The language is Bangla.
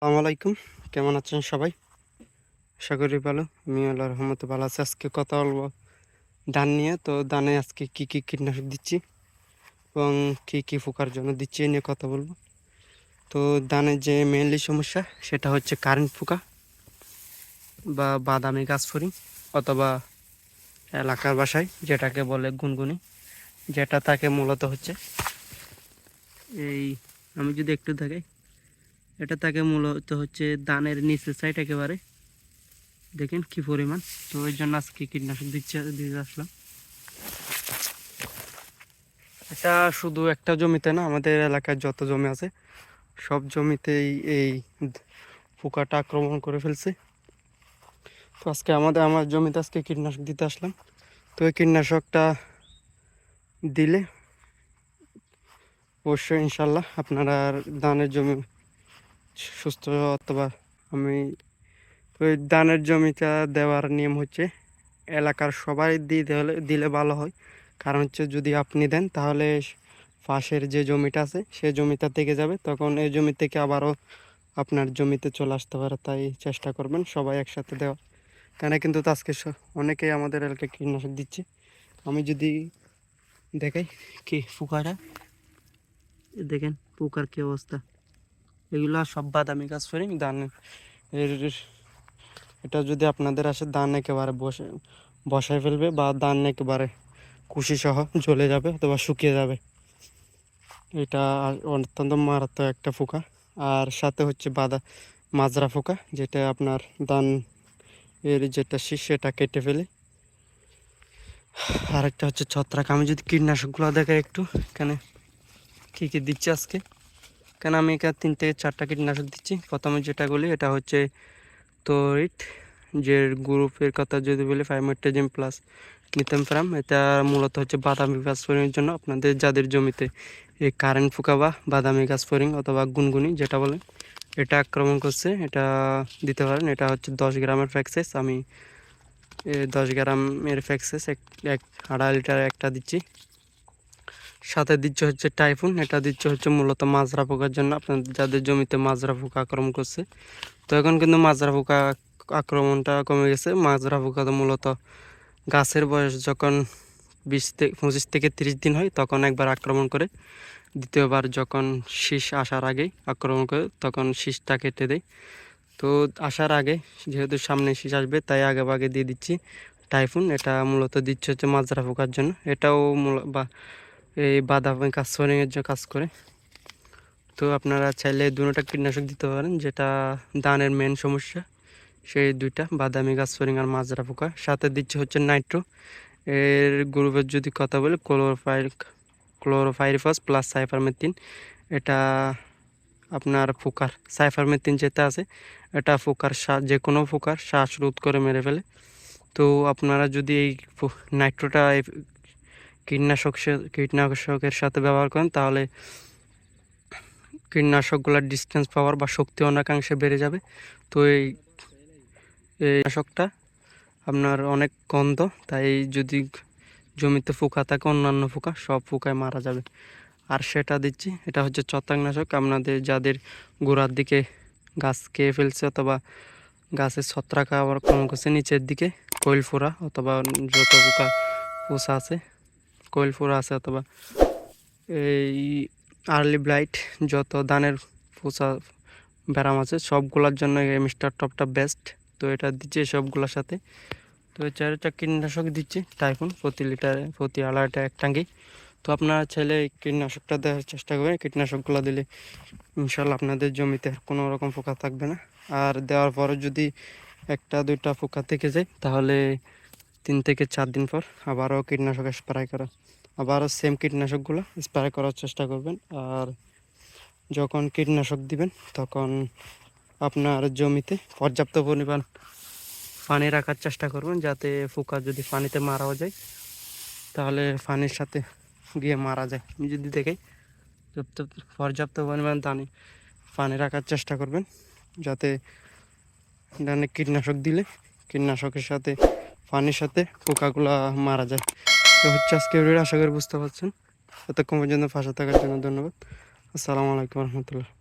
আসসালামু আলাইকুম। কেমন আছেন সবাই? আশা করি ভালো। আমি আল্লাহর রহমতে ভালো আছি। আজকে কথা বলবো ধান নিয়ে। তো ধানে আজকে কি কীটনাশক দিচ্ছি এবং কি পোকার জন্য দিচ্ছি এ নিয়ে কথা বলবো। তো ধানের যে মেইনলি সমস্যা সেটা হচ্ছে কারেন্ট পোকা বা বাদামি গাছফড়িং অথবা এলাকার ভাষায় যেটাকে বলে গুনগুনি, যেটা তাকে মূলত হচ্ছে এই আমি যদি একটু দেখাই, এটা তাকে মূলত হচ্ছে ধানের নিচের সাইড একেবারে দেখেন কি পরিমাণ। তো ওই জন্য আজকে কীটনাশক দিতে আসলাম। এটা শুধু একটা জমিতে না, আমাদের এলাকায় যত জমি আছে সব জমিতেই এই পোকাটা আক্রমণ করে ফেলছে। তো আজকে আমার জমিতে আজকে কীটনাশক দিতে আসলাম। তো এই কীটনাশকটা দিলে অবশ্যই ইনশাল্লাহ আপনারা ধানের জমি সুস্থ অথবা আমি ওই ধানের জমিটা দেওয়ার নিয়ম হচ্ছে এলাকার সবাই দিলে ভালো হয়। কারণ হচ্ছে যদি আপনি দেন তাহলে পাশের যে জমিটা আছে সেই জমিটা থেকে যাবে, তখন এই জমি থেকে আবারও আপনার জমিতে চলে আসতে পারে। তাই চেষ্টা করবেন সবাই একসাথে দেওয়া। কেন কিন্তু আজকে অনেকেই আমাদের এলাকায় কীটনাশক দিচ্ছে। আমি যদি দেখাই কি পোকাটা, দেখেন পোকার কি অবস্থা। এগুলো সব বাদামি গাছ ফেরি ধান এর এটা যদি আপনাদের আসে ধান একেবারে বসায় ফেলবে বা ধান একেবারে কুশি সহ জ্বলে যাবে অথবা শুকিয়ে যাবে। এটা অত্যন্ত মারাত্মক একটা পোকা। আর সাথে হচ্ছে মাজরা পোকা, যেটা আপনার ধান এর যেটা শীষ সেটা কেটে ফেলে। আর একটা হচ্ছে ছত্রাক। আমি যদি কীটনাশকগুলো দেখাই একটু, এখানে কি দিচ্ছি আজকে, কেন আমি এখানে 3 থেকে 4টা কীটনাশক দিচ্ছি। প্রথমে যেটা বলি এটা হচ্ছে তড়িৎ, যে গ্রুপের কথা যদি বলি ফাইমেট্রাজিম প্লাস মিথামফেরাম। এটা মূলত হচ্ছে বাদামি গাছফড়িংয়ের জন্য। আপনাদের যাদের জমিতে এই কারেন্ট পোকা বা বাদামি গাছফড়িং অথবা গুনগুনি যেটা বলে এটা আক্রমণ করছে, এটা দিতে পারেন। এটা হচ্ছে 10 গ্রামের ফ্যাক্সেস। আমি 10 গ্রামের ফ্যাক্সেস এক 1.5 লিটার একটা দিচ্ছি। সাথে দিচ্ছে হচ্ছে টাইফুন। এটা দিচ্ছে হচ্ছে মূলত মাজরা পোকার জন্য, আপনাদের যাদের জমিতে মাজরা পোকা আক্রমণ করছে। তো এখন কিন্তু মাজরা পোকা আক্রমণটা কমে গেছে। মাজরা পোকা তো মূলত গাছের বয়স যখন 25 থেকে 30 দিন হয় তখন একবার আক্রমণ করে, দ্বিতীয়বার যখন শীষ আসার আগেই আক্রমণ করে, তখন শীষটা কেটে দেয়। তো আসার আগে যেহেতু সামনে শীষ আসবে তাই আগে দিয়ে দিচ্ছি টাইফুন। এটা মূলত দিচ্ছে হচ্ছে মাজরা পোকার জন্য। এটাও এই বাদামি কাসফড়িংয়ের জন্য কাজ করে। তো আপনারা চাইলে দুটোটা কীটনাশক দিতে পারেন, যেটা ধানের মেন সমস্যা সেই দুইটা, বাদামি গাছফড়িং আর মাজরা পোকা। সাথে দিচ্ছে হচ্ছে নাইট্রো। এর গ্রুপের যদি কথা বলি ক্লোরোফাইরিফাস প্লাস সাইফারমেথিন। এটা আপনার পোকার সাইফারমেথিন যেটা আছে এটা পোকার যে কোনো পোকার শ্বাস রোধ করে মেরে ফেলে। তো আপনারা যদি এই নাইট্রোটা কীটনাশকের সাথে ব্যবহার করেন তাহলে কীটনাশকগুলোর ডিস্টেন্স পাওয়ার বা শক্তি অনেকাংশে বেড়ে যাবে। তো এই কীটনাশকটা আপনার অনেক গন্ধ, তাই যদি জমিতে পোকা থাকে অন্যান্য পোকা সব পোকায় মারা যাবে। আর সেটা দিচ্ছি, এটা হচ্ছে ছত্রাকনাশক। আপনাদের যাদের গোড়ার দিকে গাছ খেয়ে ফেলছে অথবা গাছের ছত্রাক আবার কম করছে নিচের দিকে কোয়েল ফোড়া অথবা যত পোষা আছে কোয়েল ফোড়া আছে অথবা এই আর্লি ব্লাইট, যত ধানের পোষা ব্যারাম আছে সবগুলোর জন্য এই মিস্টার টপটা বেস্ট। তো এটা দিচ্ছি সবগুলোর সাথে। তো 4টা কীটনাশক দিচ্ছি টাইফুন প্রতি 1.5 লিটার এক ট্যাঙ্কি। তো আপনারা চাইলে এই কীটনাশকটা দেওয়ার চেষ্টা করবেন। কীটনাশকগুলো দিলে ইনশাল্লাহ আপনাদের জমিতে কোনো রকম পোকা থাকবে না। আর দেওয়ার পরে যদি 1-2টা পোকা থেকে যায় তাহলে 3 থেকে 4 দিন পর আবারও কীটনাশক স্প্রে করা, আবারও সেম কীটনাশকগুলো স্প্রে করার চেষ্টা করবেন। আর যখন কীটনাশক দিবেন তখন আপনার জমিতে পর্যাপ্ত পরিমাণ পানি রাখার চেষ্টা করবেন, যাতে পোকা যদি পানিতে মারাও যায় তাহলে পানির সাথে গিয়ে মারা যায়। আমি যদি দেখি পর্যাপ্ত পরিমাণ পানি রাখার চেষ্টা করবেন, যাতে কীটনাশক দিলে কীটনাশকের সাথে পানির সাথে পোকাগুলো মারা যায়। তো হচ্ছে আজকে আশা করি বুঝতে পারছেন। এতক্ষণ পর্যন্ত পাশে থাকার জন্য ধন্যবাদ। আসসালামু আলাইকুম রহমতুল্লাহ।